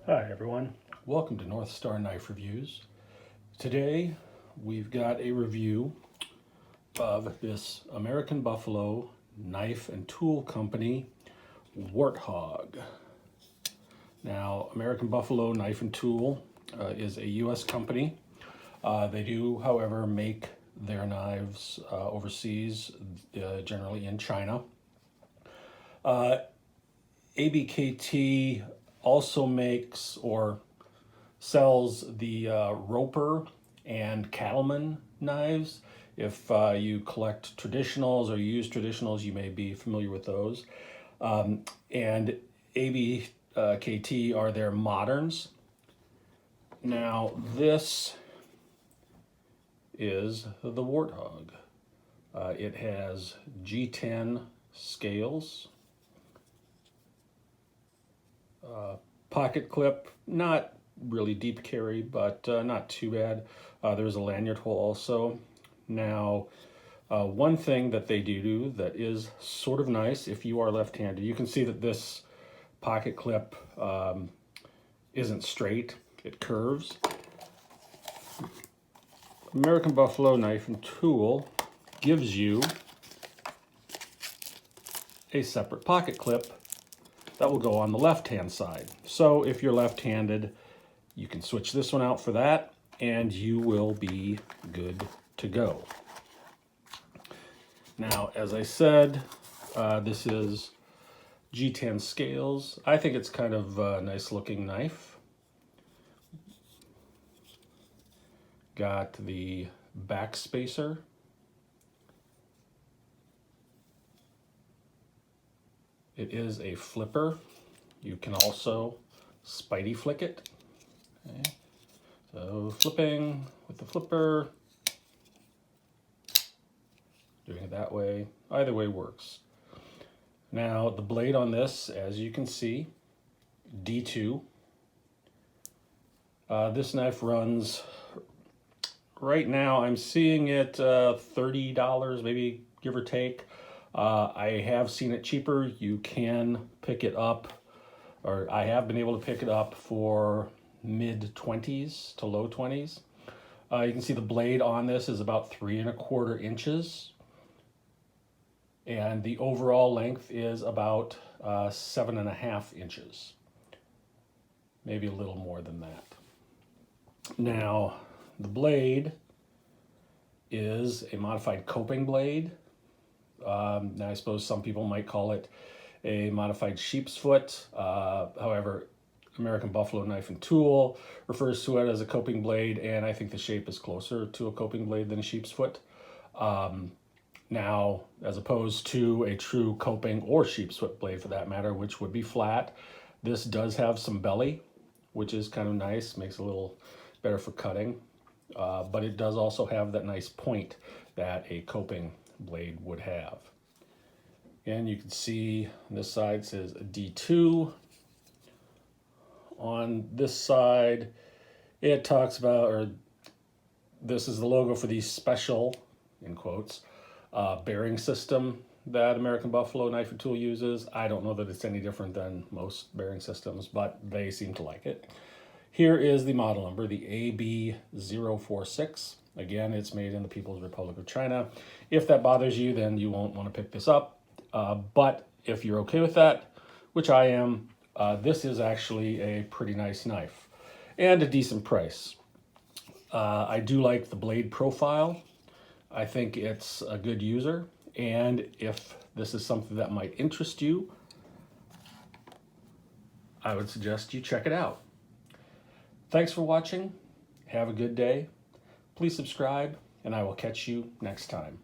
Hi everyone, welcome to North Star Knife Reviews. Today we've got a review of this American Buffalo Knife and Tool Company Warthog. Now, American Buffalo Knife and Tool is a U.S. company. They do, however, make their knives overseas, generally in China. ABKT also makes or sells the Roper and Cattleman knives. If you collect traditionals or use traditionals, you may be familiar with those. And ABKT are their moderns. Now, this is the Warthog. It has G10 scales. Pocket clip, not really deep carry, but not too bad. There's a lanyard hole also. Now, one thing that they do that is sort of nice if you are left-handed, you can see that this pocket clip isn't straight, it curves. American Buffalo Knife and Tool gives you a separate pocket clip that will go on the left-hand side. So if you're left-handed, you can switch this one out for that, and you will be good to go. Now, as I said, this is G10 scales. I think it's kind of a nice-looking knife. Got the back spacer. It is a flipper. You can also spidey flick it. Okay. So flipping with the flipper, doing it that way, either way works. Now the blade on this, as you can see, D2. This knife runs, right now I'm seeing it $30, maybe give or take. I have seen it cheaper. You can pick it up, or I have been able to pick it up for mid-20s to low 20s. You can see the blade on this is about 3¼ inches. And the overall length is about 7½ inches. Maybe a little more than that. Now, the blade is a modified coping blade. Now, I suppose some people might call it a modified sheep's foot. However, American Buffalo Knife and Tool refers to it as a coping blade, and I think the shape is closer to a coping blade than a sheep's foot. Now, as opposed to a true coping or sheep's foot blade for that matter, which would be flat, this does have some belly, which is kind of nice, makes it a little better for cutting. But it does also have that nice point that a coping blade would have. And you can see this side says D2. On this side, it talks about, or this is the logo for the special, in quotes, bearing system that American Buffalo Knife and Tool uses. I don't know that it's any different than most bearing systems, but they seem to like it. Here is the model number, the AB046. Again, it's made in the People's Republic of China. If that bothers you, then you won't want to pick this up. But if you're okay with that, which I am, this is actually a pretty nice knife and a decent price. I do like the blade profile. I think it's a good user. And if this is something that might interest you, I would suggest you check it out. Thanks for watching. Have a good day. Please subscribe, and I will catch you next time.